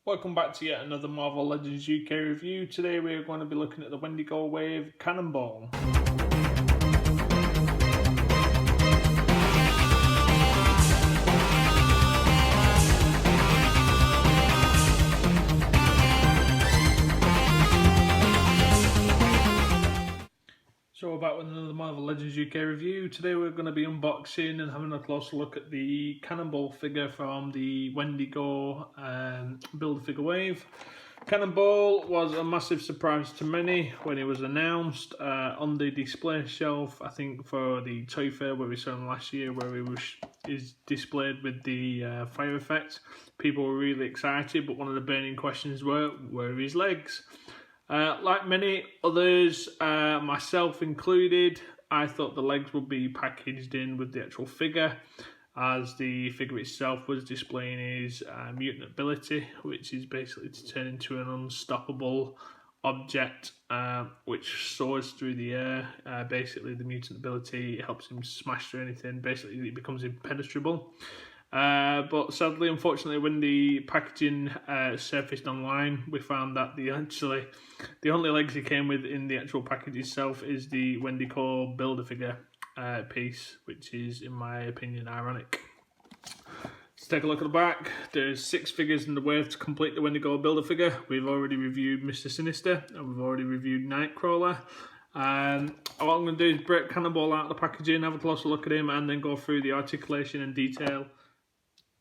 Welcome back to yet another Marvel Legends UK review. Today we're going to be looking at the Wendigo Wave Cannonball. So we're back with another Marvel Legends UK review. Today we're going to be unboxing and having a closer look at the Cannonball figure from the Wendigo Build-A-Figure Wave. Cannonball was a massive surprise to many when it was announced on the display shelf, I think for the Toy Fair where we saw him last year, where is displayed with the fire effect. People were really excited, but one of the burning questions were, where are his legs? Like many others, myself included, I thought the legs would be packaged in with the actual figure, as the figure itself was displaying his mutant ability, which is basically to turn into an unstoppable object which soars through the air. Basically, the mutant ability helps him smash through anything. Basically, it becomes impenetrable. But sadly, unfortunately, when the packaging surfaced online, we found that the only legs he came with in the actual package itself is the Wendigo Build-A-Figure piece, which is, in my opinion, ironic. Let's take a look at the back. There's 6 figures in the wave to complete the Wendigo Build-A-Figure. We've already reviewed Mr. Sinister, and we've already reviewed Nightcrawler. What I'm going to do is break Cannonball out of the packaging, have a closer look at him, and then go through the articulation and detail.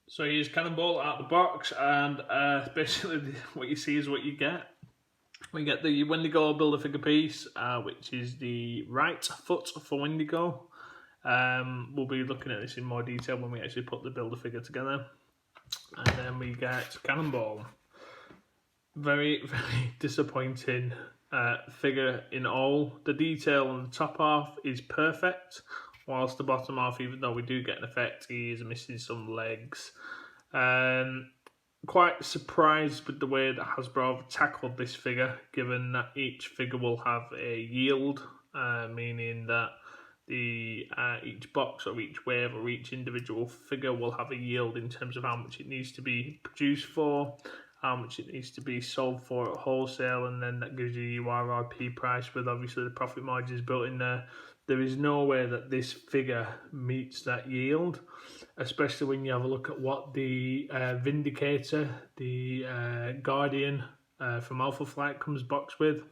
So here's Cannonball out of the box, and basically what you see is what you get. We get the Wendigo Build-A-Figure piece, which is the right foot for Wendigo. We'll be looking at this in more detail when we actually put the Build-A-Figure together. And then we get Cannonball. Very, very disappointing figure in all. The detail on the top half is perfect, whilst the bottom half, even though we do get an effect, he is missing some legs. Quite surprised with the way that Hasbro have tackled this figure, given that each figure will have a yield, meaning that each box or each wave or each individual figure will have a yield in terms of how much it needs to be produced for, how much it needs to be sold for at wholesale, and then that gives you your RRP price with obviously the profit margins built in there. There is no way that this figure meets that yield, especially when you have a look at what the Vindicator, the Guardian from Alpha Flight comes boxed with.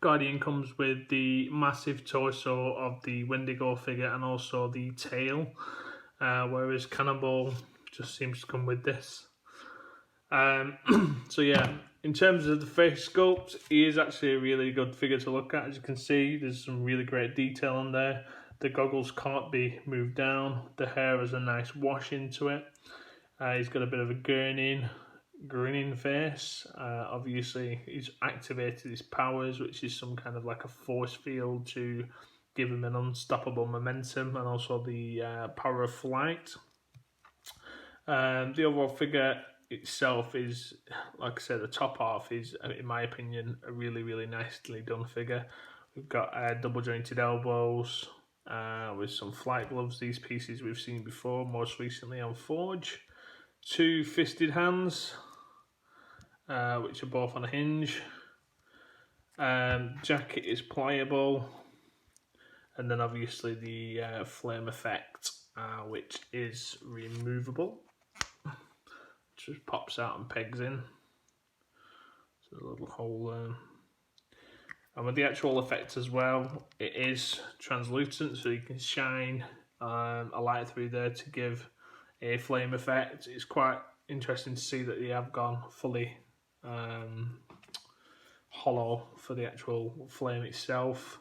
Guardian comes with the massive torso of the Wendigo figure and also the tail, whereas Cannonball just seems to come with this. So yeah, in terms of the face sculpt, he is actually a really good figure to look at. As you can see, there's some really great detail on there. The goggles can't be moved down. The hair has a nice wash into it. He's got a bit of a grinning face. Obviously, he's activated his powers, which is some kind of like a force field to give him an unstoppable momentum, and also the power of flight. The overall figure itself is, like I said, the top half is, in my opinion, a really, really nicely done figure. We've got double jointed elbows with some flight gloves. These pieces we've seen before, most recently on Forge. 2 fisted hands, which are both on a hinge. Jacket is pliable, and then obviously the flame effect, which is removable. Just pops out and pegs in. So a little hole there. And with the actual effect as well, it is translucent, so you can shine a light through there to give a flame effect. It's quite interesting to see that they have gone fully hollow for the actual flame itself.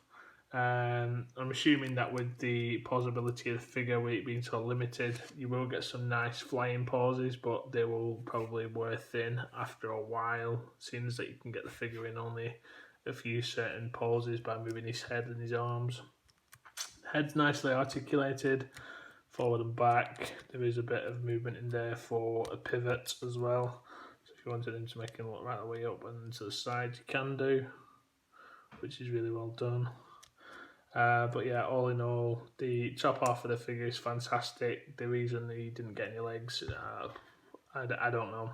I'm assuming that with the posability of the figure, with it being so limited, you will get some nice flying poses, but they will probably wear thin after a while, seeing as that you can get the figure in only a few certain poses by moving his head and his arms. Head's nicely articulated, forward and back. There is a bit of movement in there for a pivot as well. So if you wanted him to make him look right the way up and to the side, you can do, which is really well done. But yeah, all in all, the top half of the figure is fantastic. The reason he didn't get any legs, I don't know.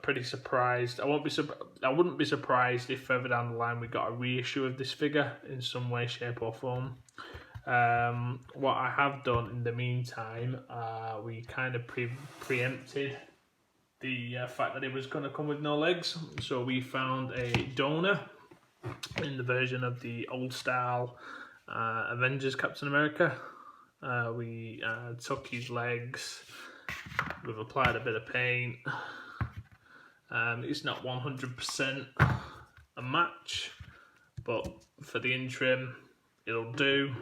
Pretty surprised. I wouldn't be surprised if further down the line we got a reissue of this figure in some way, shape or form. What I have done in the meantime, we kind of preempted the fact that it was going to come with no legs, so we found a donor in the version of the old style Avengers Captain America. We took his legs, we've applied a bit of paint. It's not 100% a match, but for the interim it'll do.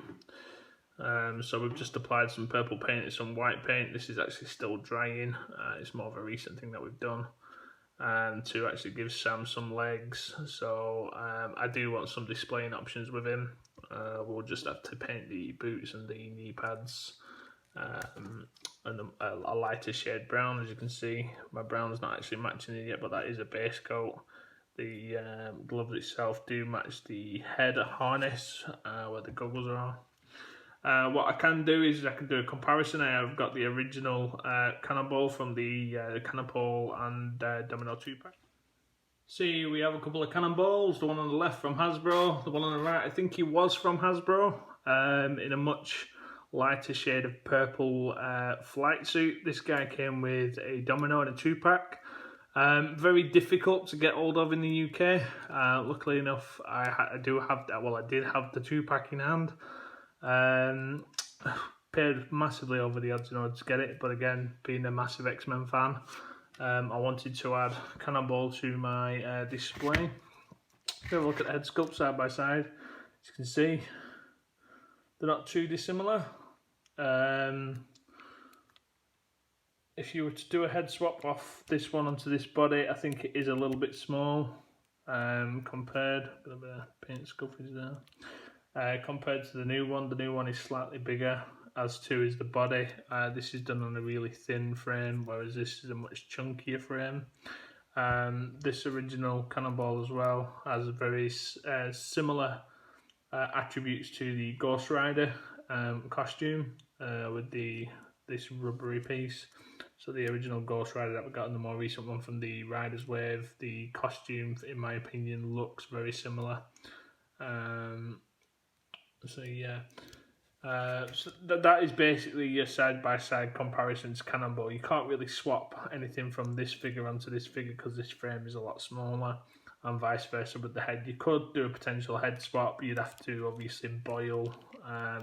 So we've just applied some purple paint and some white paint. This is actually still drying. It's more of a recent thing that we've done to actually give Sam some legs. So I do want some displaying options with him. We'll just have to paint the boots and the knee pads and a lighter shade brown. As you can see, my brown's not actually matching it yet, but that is a base coat. The gloves itself do match the head harness where the goggles are. What I can do is I can do a comparison. I've got the original Cannonball from the Cannonball and Domino 2-pack. See, we have a couple of Cannonballs, the one on the left from Hasbro, the one on the right I think he was from Hasbro, in a much lighter shade of purple flight suit. This guy came with a Domino and a 2-pack. Very difficult to get hold of in the UK. Luckily enough, I did have the 2-pack in hand. Paid massively over the odds in order to get it, but again, being a massive X-Men fan, I wanted to add Cannonball to my display. Have a look at the head sculpt side by side. As you can see, they're not too dissimilar. If you were to do a head swap off this one onto this body, I think it is a little bit small compared. Got a bit of paint scuffage there. Compared to the new one is slightly bigger, as too is the body. This is done on a really thin frame, whereas this is a much chunkier frame. This original Cannonball as well has very similar attributes to the Ghost Rider costume with this rubbery piece. So the original Ghost Rider that we got in the more recent one from the Riders Wave, the costume, in my opinion, looks very similar. So yeah, so that is basically your side-by-side comparisons. Cannonball, you can't really swap anything from this figure onto this figure because this frame is a lot smaller, and vice versa with the head. You could do a potential head swap, but you'd have to obviously boil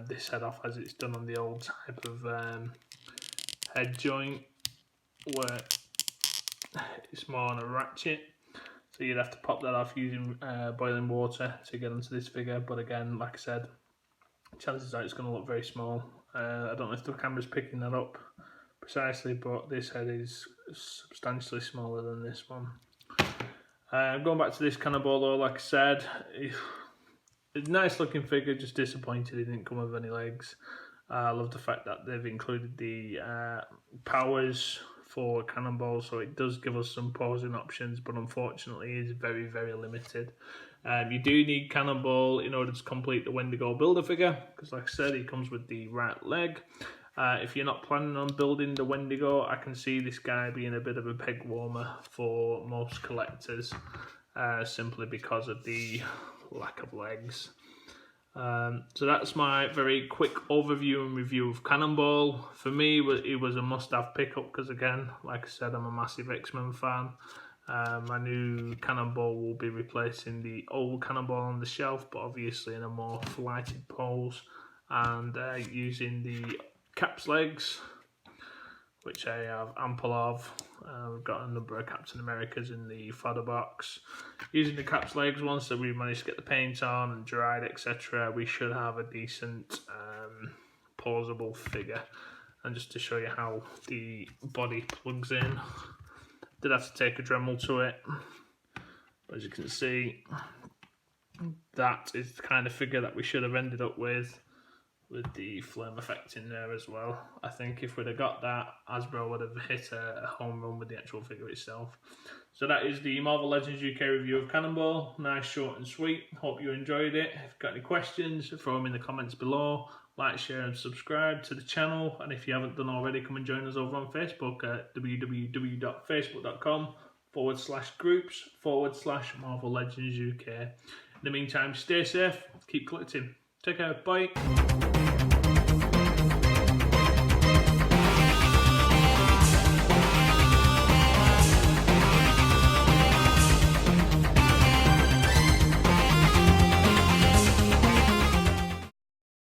this head off as it's done on the old type of head joint, where it's more on a ratchet. So you'd have to pop that off using boiling water to get onto this figure. But again, like I said, chances are it's going to look very small. I don't know if the camera's picking that up precisely, but this head is substantially smaller than this one. Going back to this Cannonball though, like I said, it's a nice looking figure, just disappointed it didn't come with any legs. I love the fact that they've included the powers for Cannonball, so it does give us some posing options, but unfortunately is very, very limited. You do need Cannonball in order to complete the Wendigo Build-A-Figure, because like I said, he comes with the right leg. If you're not planning on building the Wendigo, I can see this guy being a bit of a peg warmer for most collectors, simply because of the lack of legs. So that's my very quick overview and review of Cannonball. For me, it was a must-have pickup because, again, like I said, I'm a massive X-Men fan. My new Cannonball will be replacing the old Cannonball on the shelf, but obviously in a more flighted pose, and using the Cap's legs, which I have ample of. We've got a number of Captain Americas in the fodder box. Using the Cap's legs, once that we managed to get the paint on and dried, etc., we should have a decent posable figure. And just to show you how the body plugs in, did have to take a Dremel to it, but as you can see, that is the kind of figure that we should have ended up with the flame effect in there as well. I think if we'd have got that, Hasbro would have hit a home run with the actual figure itself. So that is the Marvel Legends UK review of Cannonball. Nice, short and sweet. Hope you enjoyed it. If you've got any questions, throw them in the comments below. like, share and subscribe to the channel, and if you haven't done already, come and join us over on Facebook at www.facebook.com/groups/Marvel Legends UK. In the meantime, stay safe, keep collecting. Take care, bye.